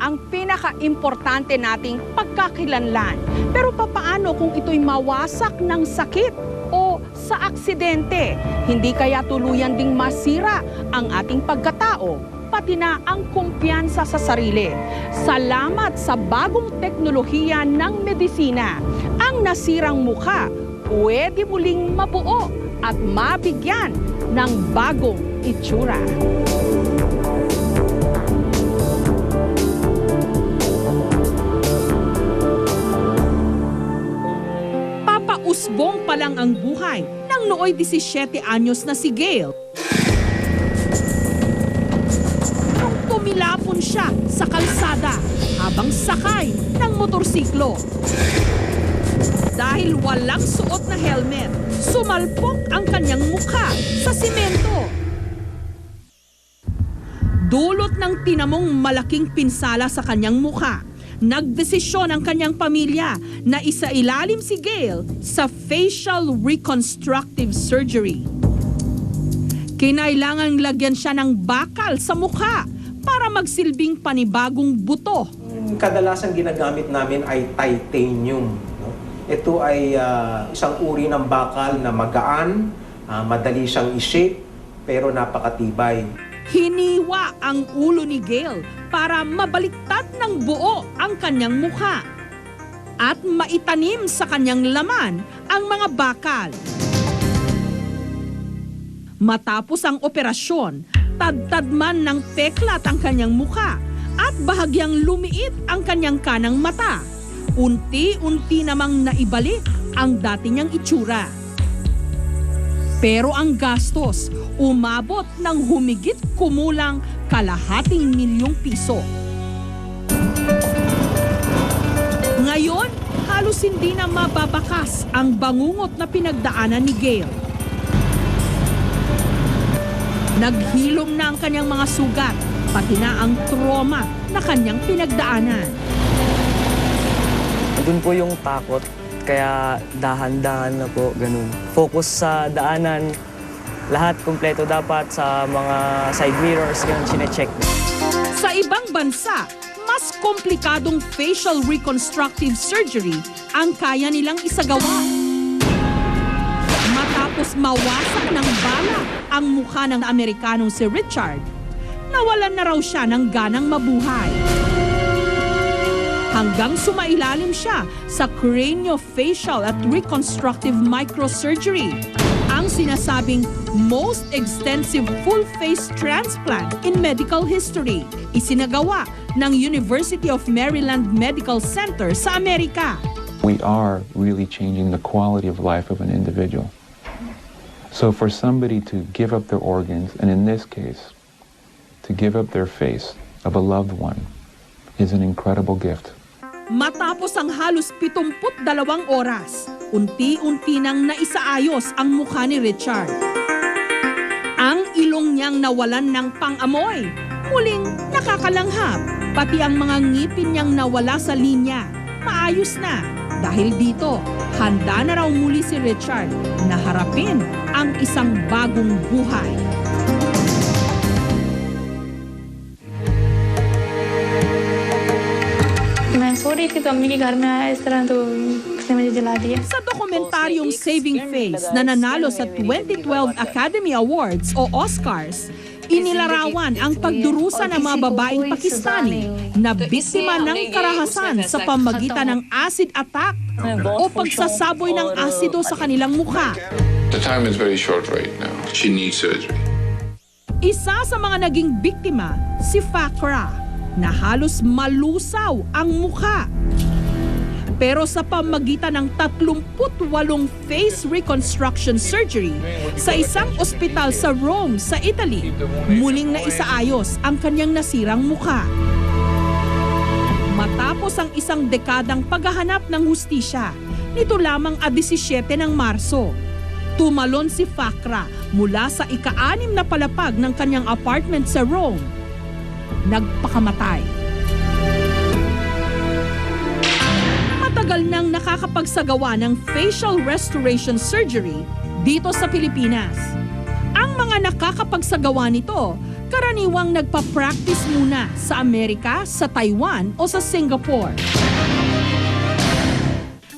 ang pinaka-importante nating pagkakilanlan. Pero papaano kung ito'y mawasak ng sakit o sa aksidente? Hindi kaya tuluyan ding masira ang ating pagkatao, pati na ang kumpiyansa sa sarili. Salamat sa bagong teknolohiya ng medisina, ang nasirang mukha pwede muling mabuo at mabigyan ng bagong itsura. Papausbong pa lang ang buhay ng nooy 17 anyos na si Gail. Nung tumilapon siya sa kalsada habang sakay ng motorsiklo. Dahil walang suot na helmet, sumalpok ang kanyang mukha sa simento. Dulot ng tinamong malaking pinsala sa kanyang mukha, nagdesisyon ang kanyang pamilya na isailalim si Gail sa facial reconstructive surgery. Kinailangang lagyan siya ng bakal sa mukha para magsilbing panibagong buto. Kadalasan ginagamit namin ay titanium. Ito ay isang uri ng bakal na magaan, madali siyang i-shape, pero napakatibay. Hiniwa ang ulo ni Gail para mabaliktad ng buo ang kanyang mukha at maitanim sa kanyang laman ang mga bakal. Matapos ang operasyon, tadtad man ng peklat ang kanyang mukha at bahagyang lumiit ang kanyang kanang mata. Unti-unti namang naibalik ang dati niyang itsura. Pero ang gastos umabot ng humigit kumulang ₱250,000. Ngayon, halos hindi na mababakas ang bangungot na pinagdaanan ni Gail. Naghilom na ang kanyang mga sugat, pati na ang trauma na kanyang pinagdaanan. Doon po yung takot, kaya dahan-dahan na po, ganun. Focus sa daanan, lahat kumpleto dapat sa mga side mirrors, ganun, sinecheck. Sa ibang bansa, mas komplikadong facial reconstructive surgery ang kaya nilang isagawa. Matapos mawasak ng bala ang mukha ng Amerikanong si Richard, nawalan na raw siya ng ganang mabuhay. Hanggang sumailalim siya sa craniofacial at reconstructive microsurgery, ang sinasabing most extensive full-face transplant in medical history, isinagawa ng University of Maryland Medical Center sa Amerika. We are really changing the quality of life of an individual. So for somebody to give up their organs, and in this case, to give up their face of a loved one, is an incredible gift. Matapos ang halos 72 oras, unti-unti nang naisaayos ang mukha ni Richard. Ang ilong niyang nawalan ng pang-amoy, muling nakakalanghap, pati ang mga ngipin niyang nawala sa linya, maayos na. Dahil dito, handa na raw muli si Richard na harapin ang isang bagong buhay. रही थी तो अम्मी के घर में आया इस तरह तो उसने मुझे जला दिया. Sa dokumentaryong Saving Face na nanalo sa 2012 Academy Awards o Oscars, inilarawan ang pagdurusa ng mga babaeng Pakistani na biktima ng karahasan sa pamagitan ng acid attack o pagsasaboy ng asido sa kanilang mukha. The time is very short right now. She needs surgery. Isa sa mga naging biktima, si Fakra, na halos malusaw ang mukha. Pero sa pamagitan ng 38 face reconstruction surgery sa isang ospital sa Rome, sa Italy, muling naisaayos ang kanyang nasirang mukha. Matapos ang isang dekadang paghahanap ng hustisya, nito lamang 17 ng Marso, tumalon si Fakra mula sa ika-6 na palapag ng kanyang apartment sa Rome. Nagpakamatay. Matagal nang nakakapagsagawa ng facial restoration surgery dito sa Pilipinas. Ang mga nakakapagsagawa nito, karaniwang nagpa-practice muna sa Amerika, sa Taiwan o sa Singapore.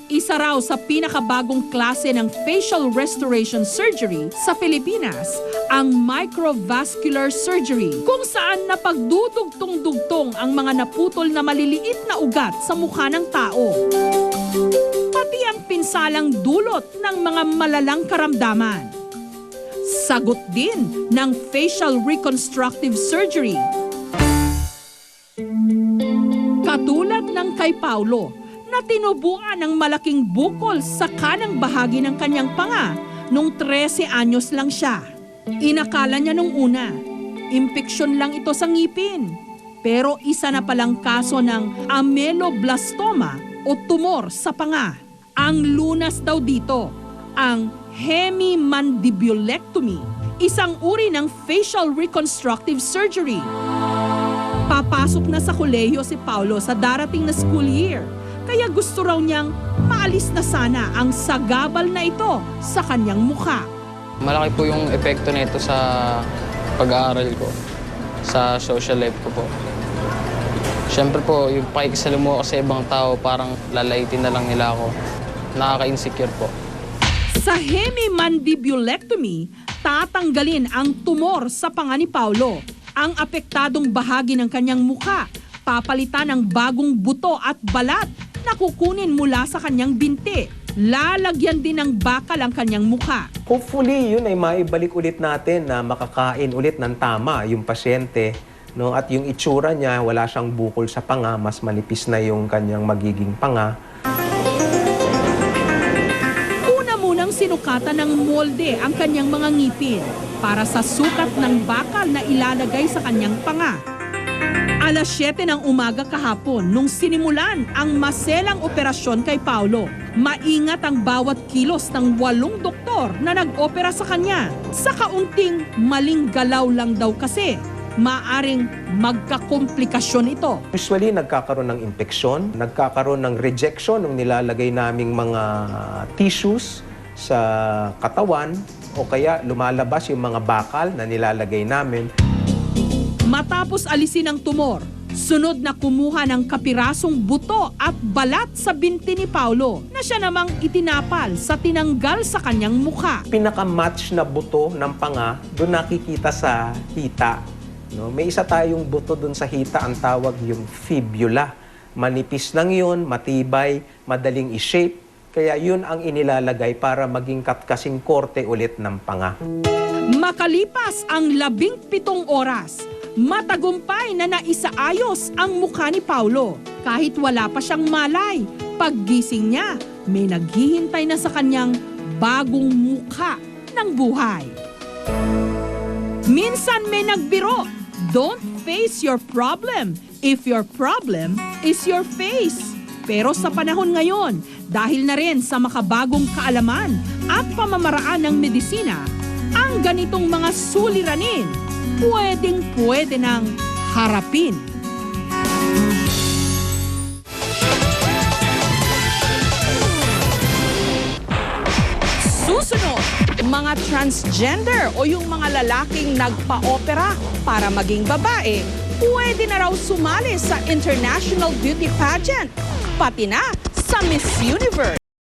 Isa raw sa pinakabagong klase ng facial restoration surgery sa Pilipinas, ang microvascular surgery, kung saan napagdudugtong-dugtong ang mga naputol na maliliit na ugat sa mukha ng tao. Pati ang pinsalang dulot ng mga malalang karamdaman. Sagot din ng facial reconstructive surgery. Katulad ng kay Paulo, na tinubuan ng malaking bukol sa kanang bahagi ng kanyang panga nung 13 anyos lang siya. Inakala niya nung una, impeksyon lang ito sa ngipin. Pero isa na palang kaso ng ameloblastoma o tumor sa panga. Ang lunas daw dito, ang hemimandibulectomy, isang uri ng facial reconstructive surgery. Papasok na sa kolehiyo si Paulo sa darating na school year. Kaya gusto raw niyang maalis na sana ang sagabal na ito sa kanyang mukha. Malaki po yung epekto nito sa pag-aaral ko, sa social life ko po. Siyempre po, yung pakikisalamuha ko sa ibang tao, parang lalaitin na lang nila ako. Nakaka-insecure po. Sa hemimandibulectomy, tatanggalin ang tumor sa panga ni Paulo. Ang apektadong bahagi ng kanyang mukha, papalitan ng bagong buto at balat na kukunin mula sa kanyang binti. Lalagyan din ng bakal ang kanyang mukha. Hopefully, yun ay maibalik ulit natin na makakain ulit ng tama yung pasyente. No? At yung itsura niya, wala siyang bukol sa panga, mas manipis na yung kanyang magiging panga. Una munang sinukatan ng molde ang kanyang mga ngipin para sa sukat ng bakal na ilalagay sa kanyang panga. Alas 7 ng umaga kahapon nung sinimulan ang maselang operasyon kay Paulo. Maingat ang bawat kilos ng 8 doktor na nag-opera sa kanya. Sa kaunting maling galaw lang daw kasi, maaring magkakomplikasyon ito. Usually, nagkakaroon ng impeksyon, nagkakaroon ng rejection ng nilalagay naming mga tissues sa katawan o kaya lumalabas yung mga bakal na nilalagay namin. Matapos alisin ang tumor, sunod na kumuha ng kapirasong buto at balat sa binti ni Paulo na siya namang itinapal sa tinanggal sa kanyang mukha. Pinaka-match na buto ng panga, doon nakikita sa hita. No? May isa tayong buto doon sa hita, ang tawag yung fibula. Manipis lang yun, matibay, madaling i-shape. Kaya yun ang inilalagay para maging kasing korte ulit ng panga. Makalipas ang 17 oras, matagumpay na naisaayos ang mukha ni Paulo. Kahit wala pa siyang malay, paggising niya, may naghihintay na sa kanyang bagong mukha ng buhay. Minsan may nagbiro, don't face your problem if your problem is your face. Pero sa panahon ngayon, dahil na rin sa makabagong kaalaman at pamamaraan ng medisina, ang ganitong mga suliranin pwedeng-pwede nang harapin. Susunod, mga transgender o yung mga lalaking nagpa-opera para maging babae, pwede na raw sumali sa International Beauty Pageant, pati na sa Miss Universe.